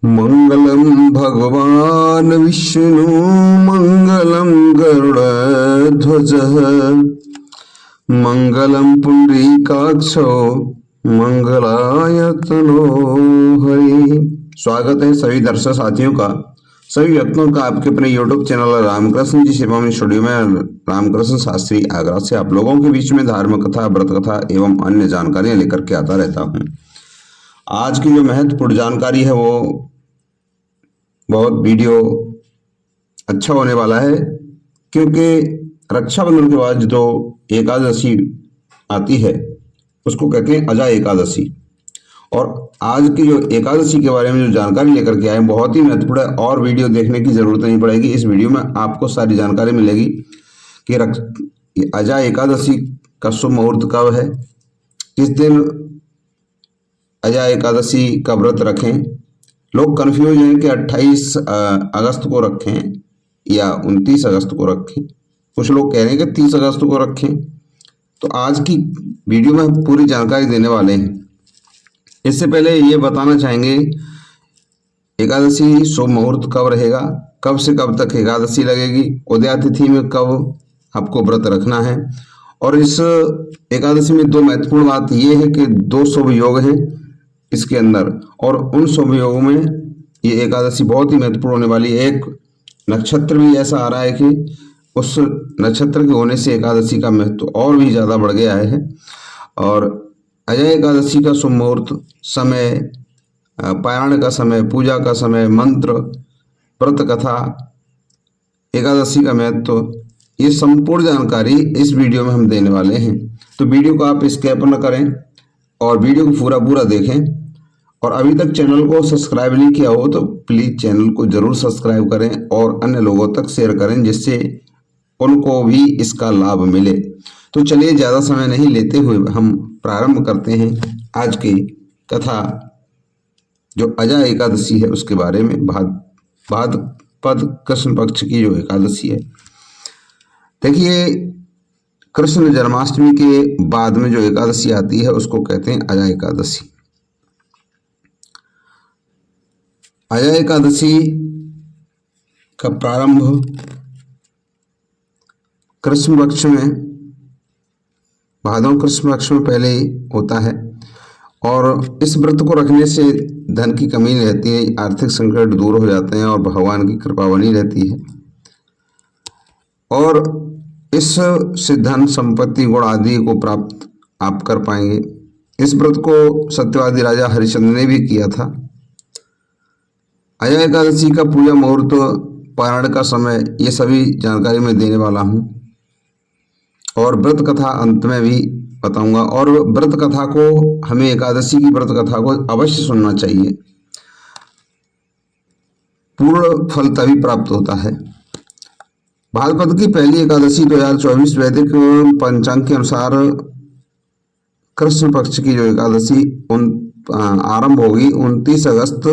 मंगलम भगवान विष्णु मंगलम गरुड़ध्वज मंगलम पुंडरीकाक्षो मंगलायतनो हरि। स्वागत है सभी दर्शक साथियों का, सभी व्यक्तियों का आपके अपने YouTube चैनल रामकृष्ण जी सेवा में स्टूडियो में रामकृष्ण शास्त्री आगरा से आप लोगों के बीच में धार्मिक कथा, व्रत कथा एवं अन्य जानकारियां लेकर के आता रहता हूं। आज की जो महत्वपूर्ण जानकारी है वो बहुत वीडियो अच्छा होने वाला है, क्योंकि रक्षाबंधन के बाद जो एकादशी आती है उसको कहते हैं अजा एकादशी। और आज की जो एकादशी के बारे में जो जानकारी लेकर के आए बहुत ही महत्वपूर्ण है और वीडियो देखने की जरूरत नहीं पड़ेगी। इस वीडियो में आपको सारी जानकारी मिलेगी कि अजा एकादशी का शुभ मुहूर्त कब है, किस दिन अजा एकादशी का व्रत रखें। लोग कंफ्यूज हैं कि 28 अगस्त को रखें या 29 अगस्त को रखें। कुछ लोग कह रहे हैं कि 30 अगस्त को रखें। तो आज की वीडियो में पूरी जानकारी देने वाले हैं। इससे पहले ये बताना चाहेंगे एकादशी शुभ मुहूर्त कब रहेगा, कब से कब तक एकादशी लगेगी, उदया तिथि में कब आपको व्रत रखना है। और इस एकादशी में दो महत्वपूर्ण बात ये है कि दो शुभ योग हैं इसके अंदर, और उन शुभ योगों में ये एकादशी बहुत ही महत्वपूर्ण होने वाली है। एक नक्षत्र भी ऐसा आ रहा है कि उस नक्षत्र के होने से एकादशी का महत्व और भी ज्यादा बढ़ गया है। और अजय एकादशी का शुभ मुहूर्त, समय, पारायण का समय, पूजा का समय, मंत्र, व्रत कथा, एकादशी का महत्व, ये संपूर्ण जानकारी इस वीडियो में हम देने वाले हैं। तो वीडियो को आप स्किप न करें और वीडियो को पूरा देखें। और अभी तक चैनल को सब्सक्राइब नहीं किया हो तो प्लीज चैनल को जरूर सब्सक्राइब करें और अन्य लोगों तक शेयर करें, जिससे उनको भी इसका लाभ मिले। तो चलिए ज्यादा समय नहीं लेते हुए हम प्रारंभ करते हैं आज की कथा, जो अजा एकादशी है उसके बारे में। भाद्रपद कृष्ण पक्ष की जो एकादशी है, देखिए कृष्ण जन्माष्टमी के बाद में जो एकादशी आती है उसको कहते हैं अजा एकादशी। अजा एकादशी का प्रारंभ कृष्ण पक्ष में, भादव कृष्ण पक्ष में पहले ही होता है। और इस व्रत को रखने से धन की कमी नहीं रहती है, आर्थिक संकट दूर हो जाते हैं और भगवान की कृपा बनी रहती है। और इससे धन, संपत्ति, गुण आदि को प्राप्त आप कर पाएंगे। इस व्रत को सत्यवादी राजा हरिश्चंद्र ने भी किया था। अजा एकादशी का पूजा मुहूर्त, पारायण का समय, ये सभी जानकारी मैं देने वाला हूँ। और व्रत कथा अंत में भी बताऊंगा। और व्रत कथा को, हमें एकादशी की व्रत कथा को अवश्य सुनना चाहिए, पूर्ण फल तभी प्राप्त होता है। भाद्रपद की पहली एकादशी 2024 वैदिक पंचांग के अनुसार कृष्ण पक्ष की जो एकादशी आरंभ होगी 29 अगस्त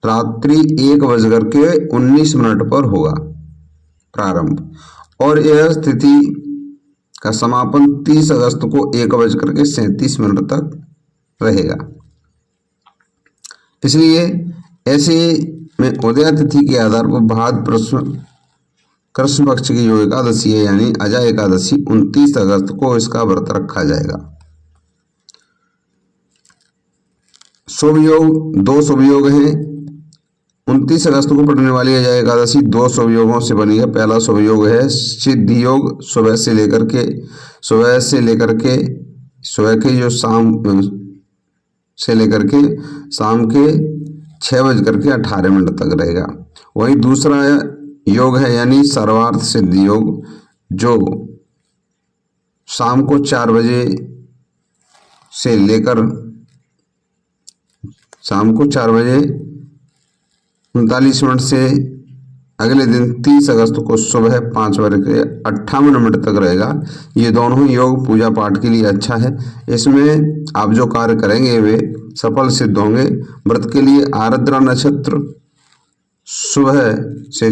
रात्रि 1:19 पर होगा प्रारंभ। और यह तिथि का समापन 30 अगस्त को 1:37 तक रहेगा। इसलिए ऐसे में उदया तिथि के आधार पर भाद्रपद कृष्ण पक्ष की जो एकादशी है यानी अजा एकादशी 29 अगस्त को इसका व्रत रखा जाएगा। शुभ योग, दो शुभ योग हैं। 29 अगस्त को पड़ने वाली अजा एकादशी दो शुभ योगों से बनी है। पहला शुभ योग है सिद्धि योग, सुबह के जो शाम से लेकर के शाम के 6:18 तक रहेगा। वहीं दूसरा योग है यानी सर्वार्थ सिद्धि योग, जो शाम को 4 बजे से लेकर शाम को 4:39 से अगले दिन 30 अगस्त को सुबह 5:58 तक रहेगा। ये दोनों योग पूजा पाठ के लिए अच्छा है। इसमें आप जो कार्य करेंगे वे सफल सिद्ध होंगे। व्रत के लिए आर्द्रा नक्षत्र सुबह से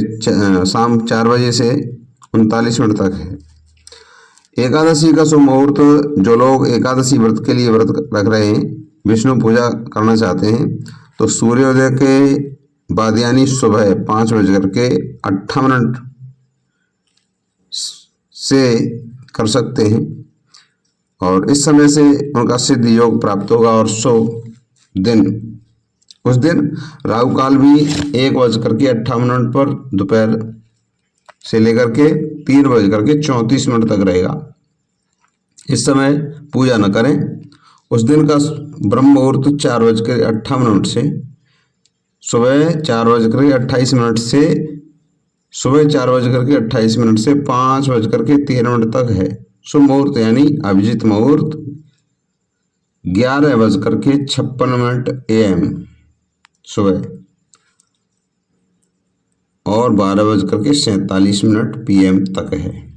शाम 4 बजे से 39 तक है। एकादशी का शुभ मुहूर्त, जो लोग एकादशी व्रत के लिए व्रत रख रहे हैं, विष्णु पूजा करना चाहते हैं, तो सूर्योदय के बाद यानी सुबह 5:58 से कर सकते हैं और इस समय से उनका सिद्ध योग प्राप्त होगा। और उस दिन राहु काल भी 1:58 पर दोपहर से लेकर के 3:34 तक रहेगा। इस समय पूजा न करें। उस दिन का ब्रह्म मुहूर्त 4:58 से सुबह 4:28 से सुबह 4:28 से 5:13 तक है। शुभ मुहूर्त यानी अभिजीत मुहूर्त 11:56 AM सुबह और 12:47 PM तक है।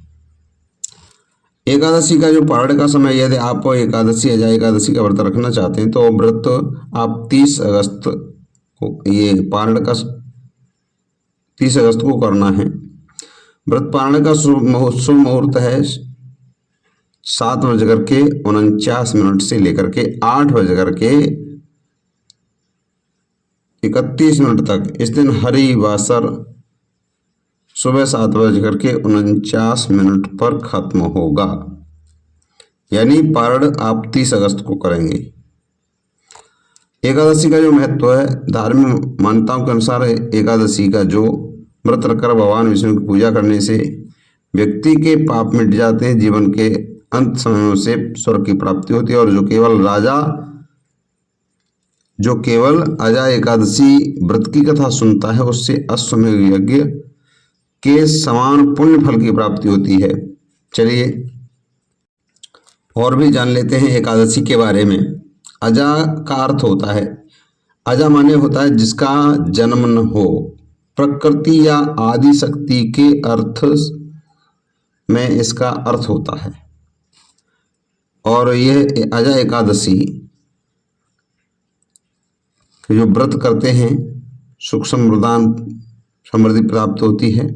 एकादशी का जो पारण का समय, यदि आप एकादशी अजा एकादशी का व्रत रखना चाहते हैं तो व्रत आप 30 अगस्त को, ये पारण का 30 अगस्त को करना है। व्रत पारण का शुभ मुहूर्त है 7:49 से लेकर के 8:31 तक। इस दिन हरि वासर सुबह 7:49 पर खत्म होगा, यानी पारण आप 30 अगस्त को करेंगे। एकादशी का जो महत्व है, धार्मिक मान्यताओं के अनुसार एकादशी का जो व्रत रखकर भगवान विष्णु की पूजा करने से व्यक्ति के पाप मिट जाते हैं, जीवन के अंत समयों से स्वर्ग की प्राप्ति होती है। और जो केवल अजा एकादशी व्रत की कथा सुनता है उससे अश्वमेध यज्ञ के समान पुण्य फल की प्राप्ति होती है। चलिए और भी जान लेते हैं एकादशी के बारे में। अजा का अर्थ होता है, अजा माने होता है जिसका जन्म न हो। प्रकृति या आदि शक्ति के अर्थ में इसका अर्थ होता है। और यह अजा एकादशी जो व्रत करते हैं सुख समृद्धि प्राप्त होती है।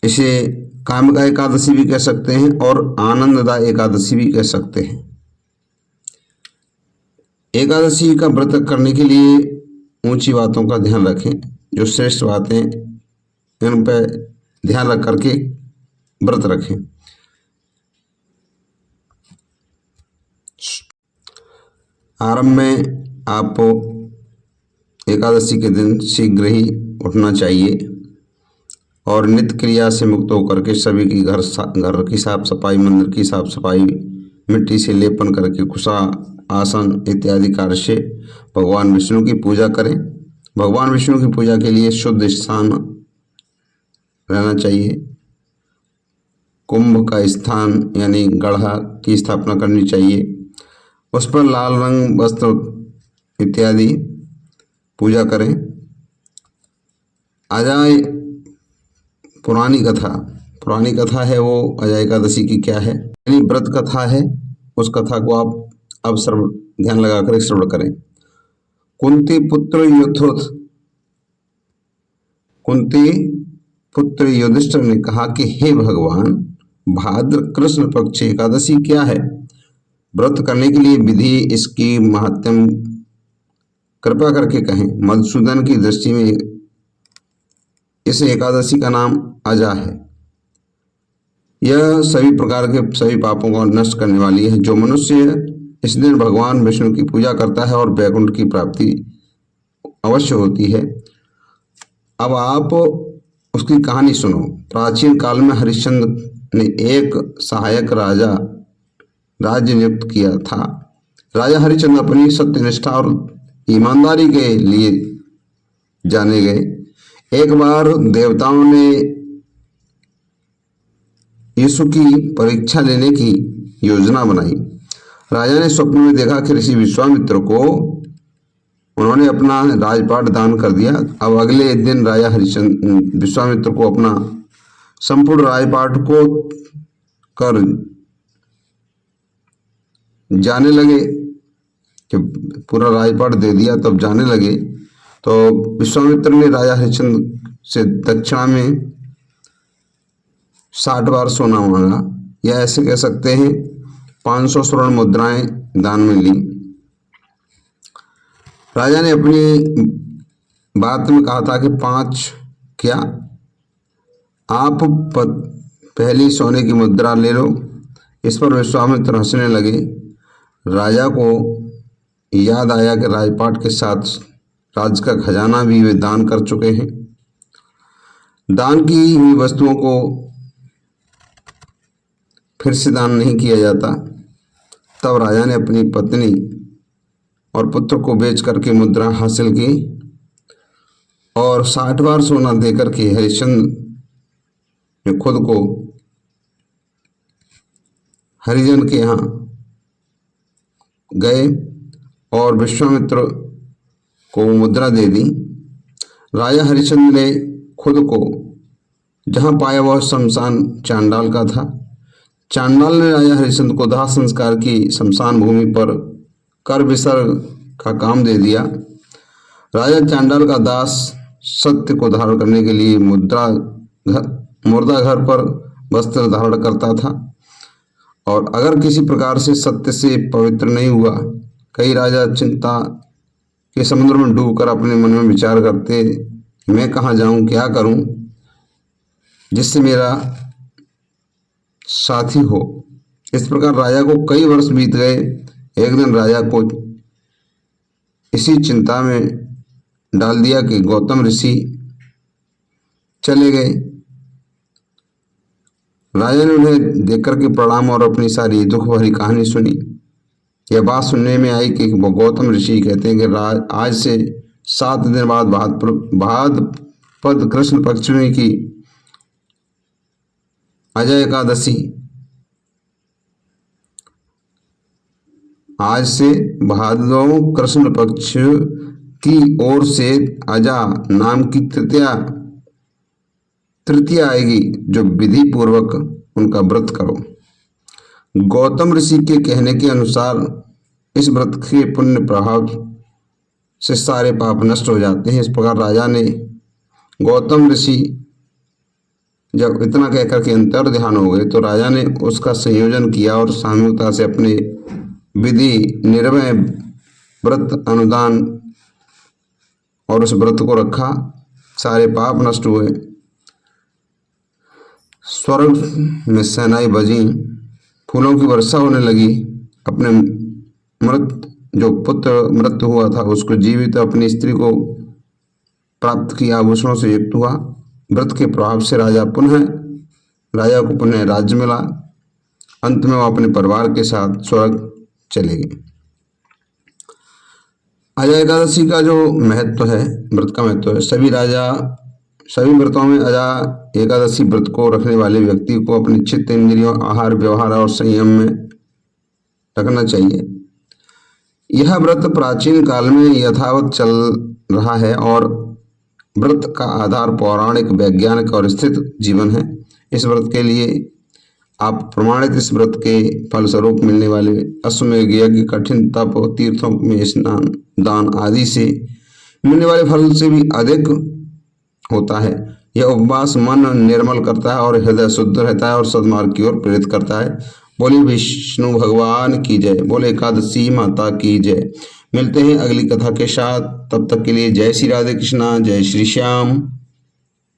इसे कामिका एकादशी भी कह सकते हैं और आनंददा एकादशी भी कह सकते हैं। एकादशी का व्रत करने के लिए ऊंची बातों का ध्यान रखें, जो श्रेष्ठ बातें इन पर ध्यान रख करके व्रत रखें। आरंभ में आप एकादशी के दिन शीघ्र ही उठना चाहिए और नित्य क्रिया से मुक्त होकर के सभी की घर की साफ सफाई, मंदिर की साफ सफाई, मिट्टी से लेपन करके कुशा आसन इत्यादि कार्य से भगवान विष्णु की पूजा करें। भगवान विष्णु की पूजा के लिए शुद्ध स्थान रहना चाहिए। कुंभ का स्थान यानी गढ़ा की स्थापना करनी चाहिए। उस पर लाल रंग वस्त्र इत्यादि पूजा करें। अजा पुरानी कथा है वो अजा एकादशी की क्या है, यानी व्रत कथा है। उस कथा को आप अब ध्यान लगाकर श्रवण करें। कुंती पुत्र युधिष्ठिर ने कहा कि हे भगवान, भाद्र कृष्ण पक्ष एकादशी क्या है? व्रत करने के लिए विधि, इसकी महात्म्य कृपा करके कहें। मधुसूदन की दृष्टि में इस एकादशी का नाम अजा है। यह सभी प्रकार के सभी पापों को नष्ट करने वाली है। जो मनुष्य इस दिन भगवान विष्णु की पूजा करता है और वैकुंठ की प्राप्ति अवश्य होती है। अब आप उसकी कहानी सुनो। प्राचीन काल में हरिश्चंद्र ने एक सहायक राज्य नियुक्त किया था। राजा हरिश्चंद्र अपनी सत्यनिष्ठा और ईमानदारी के लिए जाने गए। एक बार देवताओं ने यीशु की परीक्षा लेने की योजना बनाई। राजा ने स्वप्न में देखा कि ऋषि विश्वामित्र को उन्होंने अपना राजपाट दान कर दिया। अब अगले दिन राजा विश्वामित्र को अपना संपूर्ण राजपाट को कर जाने लगे कि पूरा राजपाट दे दिया, तब जाने लगे तो विश्वामित्र ने राजा हरिश्चंद्र से दक्षिणा में 60 बार सोना मांगा, या ऐसे कह सकते हैं 500 स्वर्ण मुद्राएं दान में ली। राजा ने अपनी बात में कहा था कि 5 क्या आप पहली सोने की मुद्रा ले लो। इस पर विश्वामित्र हंसने लगे। राजा को याद आया कि राजपाट के साथ राज का खजाना भी वे दान कर चुके हैं। दान की हुई वस्तुओं को फिर से दान नहीं किया जाता। तब राजा ने अपनी पत्नी और पुत्र को बेच करके मुद्रा हासिल की और 60 बार सोना देकर के हरिश्चंद्र ने खुद को हरिजन के यहाँ गए और विश्वामित्र को मुद्रा दे दी। राजा हरिश्चंद्र ने खुद को जहाँ पाया वह शमशान चांडाल का था। चांडाल ने राजा हरिश्चंद्र को दाह संस्कार की शमशान भूमि पर कर विसर्ग का काम दे दिया। राजा चांडाल का दास सत्य को धारण करने के लिए मुर्दा घर पर वस्त्र धारण करता था और अगर किसी प्रकार से सत्य से पवित्र नहीं हुआ, कई राजा चिंता के समुद्र में डूबकर अपने मन में विचार करते, मैं कहाँ जाऊं, क्या करूं जिससे मेरा साथी हो। इस प्रकार राजा को कई वर्ष बीत गए। एक दिन राजा को इसी चिंता में डाल दिया कि गौतम ऋषि चले गए। राजा ने उन्हें देखकर के प्रणाम और अपनी सारी दुख भरी कहानी सुनी। यह बात सुनने में आई कि गौतम ऋषि कहते हैं कि आज से 7 दिन बाद भाद्रपद कृष्ण पक्ष में की अजय एकादशी, आज से भाद्रव कृष्ण पक्ष की ओर से अजा नाम की तृतीया आएगी, जो विधि पूर्वक उनका व्रत करो। गौतम ऋषि के कहने के अनुसार इस व्रत के पुण्य प्रभाव से सारे पाप नष्ट हो जाते हैं। इस प्रकार राजा ने गौतम ऋषि जब इतना कहकर के अंतर ध्यान हो गए तो राजा ने उसका संयोजन किया और सामूहिकता से अपने विधि निर्भय व्रत अनुदान और उस व्रत को रखा। सारे पाप नष्ट हुए। स्वर्ग में सहनाई बजी, फूलों की वर्षा होने लगी। अपने जो पुत्र मृत्यु हुआ था उसको जीवित अपनी स्त्री को प्राप्त किया, आभूषणों से युक्त हुआ। व्रत के प्रभाव से राजा को पुनः राज्य मिला। अंत में वो अपने परिवार के साथ स्वर्ग चले गए। अजय एकादशी का जो महत्व है, व्रत का महत्व है, सभी व्रतों में अजय एकादशी व्रत को रखने वाले व्यक्ति को अपने चित्त, इंद्रियों, आहार, व्यवहार और संयम में रखना चाहिए। यह व्रत प्राचीन काल में यथावत चल रहा है और व्रत का आधार पौराणिक, वैज्ञानिक और स्थित जीवन है। इस व्रत के लिए आप प्रमाणित इस व्रत के फलस्वरूप मिलने वाले अश्वमेध यज्ञ, कठिन तप, तीर्थों में स्नान, दान आदि से मिलने वाले फल से भी अधिक होता है। यह उपवास मन निर्मल करता है और हृदय शुद्ध रहता है और सद्मार्ग की ओर प्रेरित करता है। बोले विष्णु भगवान की जय, बोले एकादशी माता की जय। मिलते हैं अगली कथा के साथ, तब तक के लिए जय श्री राधे कृष्णा, जय श्री श्याम।